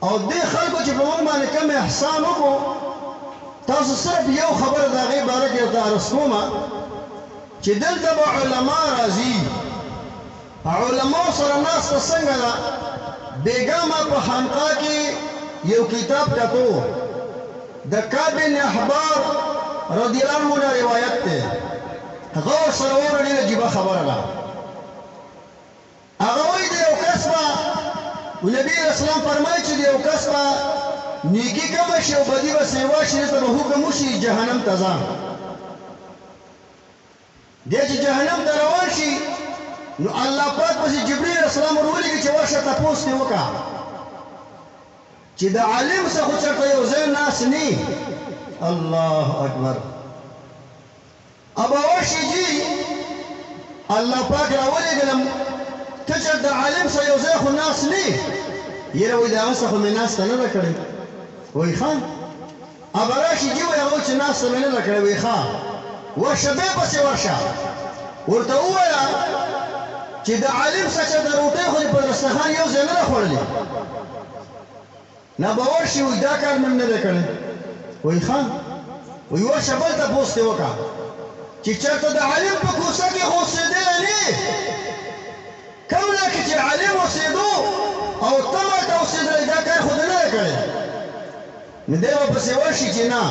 او دې خلکو چې په موږ باندې کوم احسان وکړو تاسو صرف یو خبره د هغې باره کې درته عرض کومه چې دلته به علما راځي علماو سره ناسته څنګه ده بیګا ما په خانقاه کې یو کتاب کتو د کعب بن احبار رضی الله عنه نه روایت ده هغه سره ور ډېره عجیبه خبره ده هغه وایي د یو کس به نبی اسلام فرمایي چې د یو کس به نیکی کمه شي او بدي به سیوا شي ته به حکم وشي جهنم ته ځه دی چې جهنم ته روان شي نو الله پاک پسې جبرئیل السلام ورولېږي چې ورشه تپوس دې وکړه چې د عالم څخه خو چېرته یو ځای ناست نه الله اکبر ابا ورشي جي الله پاک راولېږلم ته چې د عالم څخه یو ځای خو ناست نه یره وایي د هغه څخه مې ناسته نه ده کړې وایي ښه ابا راشي جي وایي هغه چې ناسته مې نه ده کړې وایي ښه ورشه بیا پسې ورشه ورته ووایه چې د عالم څخه د روټۍ خو دې په دسترخوان یو ځای نه ده خوړلې نه به ورشي وایي دا کار مې نه دی کړی وایي ښه وایي ورشه بل تپوس دې وکړه چې چېرته د عالم په کوڅه کې خو اوسېدلی نه کوم ځای کې چې عالم اوسېدو او ته ماته اوسېدلی دا کار خو دې نه دی کړی نو دی به پسې ورشي چې نه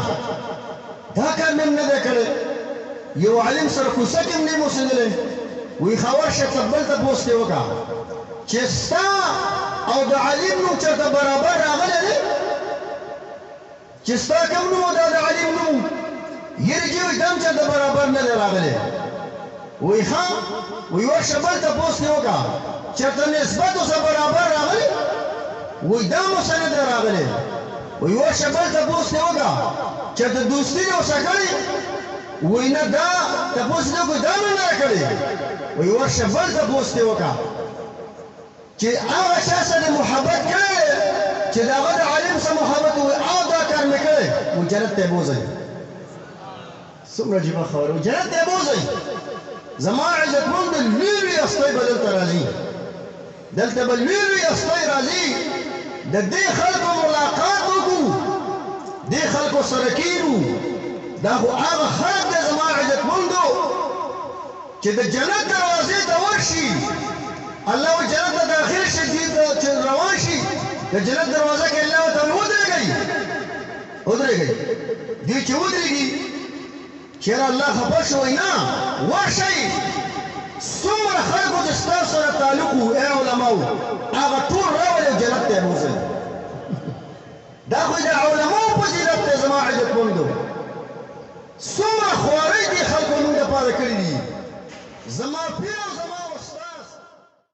دا کار مې نه دی کړی یو عالم سره کوڅه کې هم نه یم اوسېدلی وی خبر شه بل تپوس دې وکړه چې ستا او د عالم نوم چېرته برابر راغلی دی چې ستا کوم نوم او دا د عالم نوم یرې چې وایي دا هم چېرته برابر نه دی راغلی وی ښه وی ورشه بل تپوس دې وکړه چېرته نسبت اوسه برابر راغلی وی دا هم اوسه نه دی راغلی وی ورشه بل تپوس دې وکړه چېرته دوستي دې اوسه کړې وی نه دا تپوس دې وکړو دا مې نه ده کړې وی ورشه بل تپوس دې وکړه چې هغه چا سره محبت کړی چې د هغه د عالم سره محبت وي او دا کار مې کړی وی جنت ته یې بوځئ څومره عجیبه خبره وي جنت ته یې بوځئ زما عزتمند لوی لوی استی به دلته راځي دلته به لوی لوی استی راځي د دې خلکو ملاقات وکړو دې خلکو سره کینو دا خو هغه خلک دی زما عزتمندو چې د جنت دروازې ته ورشي الله و جنت ته داخل شي چې روان شي د جنت دروازه کې الله ورته ودرېږئ دې چې ودرېږي چېرې الله خفه شوی نه ورشئ څومره خلکو چې ستاسو سره تعلق وو ای علماو هغه ټول راولئ او جنت ته یې بوځئ دا خو د علماو فضیلت دی زما عزتمندو څومره خوارۍ دې خلکو موږ دپاره کړي دي زما پیر او زما